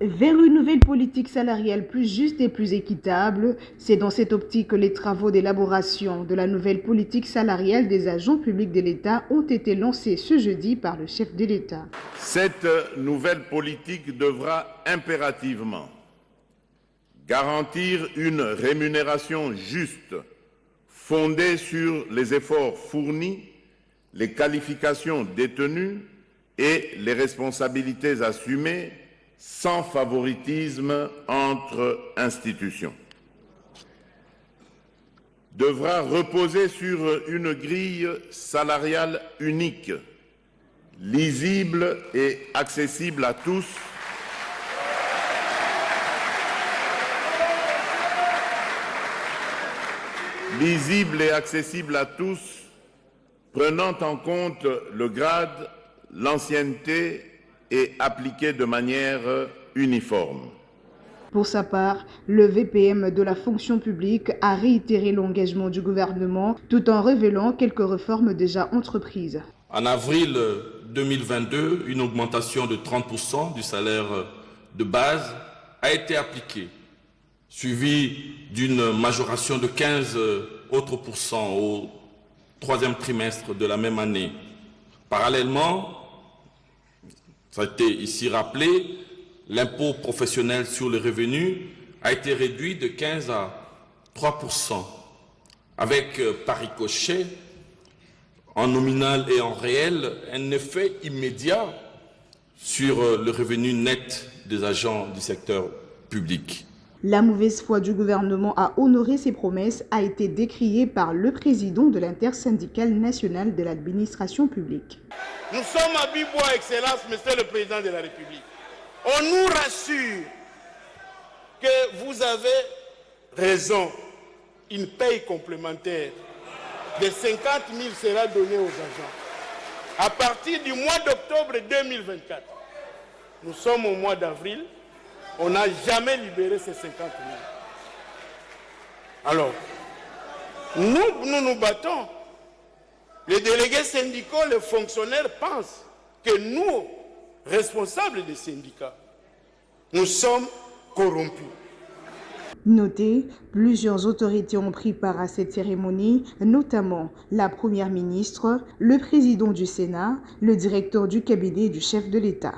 Vers une nouvelle politique salariale plus juste et plus équitable, c'est dans cette optique que les travaux d'élaboration de la nouvelle politique salariale des agents publics de l'État ont été lancés ce jeudi par le chef de l'État. Cette nouvelle politique devra impérativement garantir une rémunération juste, fondée sur les efforts fournis, les qualifications détenues et les responsabilités assumées, sans favoritisme entre institutions. Devra reposer sur une grille salariale unique, lisible et accessible à tous, prenant en compte le grade, l'ancienneté et appliquée de manière uniforme. Pour sa part, le VPM de la fonction publique a réitéré l'engagement du gouvernement tout en révélant quelques réformes déjà entreprises. En avril 2022, une augmentation de 30% du salaire de base a été appliquée, suivie d'une majoration de 15 autres pourcents au troisième trimestre de la même année. Parallèlement, ça a été ici rappelé, l'impôt professionnel sur les revenus a été réduit de 15 à 3%, avec par ricochet, en nominal et en réel, un effet immédiat sur le revenu net des agents du secteur public. La mauvaise foi du gouvernement à honorer ses promesses a été décriée par le président de l'intersyndicale nationale de l'administration publique. Nous sommes à Bibois, Excellence, Monsieur le Président de la République. On nous rassure que vous avez raison. Une paye complémentaire de 50 000 sera donnée aux agents. À partir du mois d'octobre 2024, nous sommes au mois d'avril, on n'a jamais libéré ces 50 000. Alors, nous battons. Les délégués syndicaux, les fonctionnaires pensent que nous, responsables des syndicats, nous sommes corrompus. Notez, plusieurs autorités ont pris part à cette cérémonie, notamment la Première ministre, le président du Sénat, le directeur du cabinet du chef de l'État.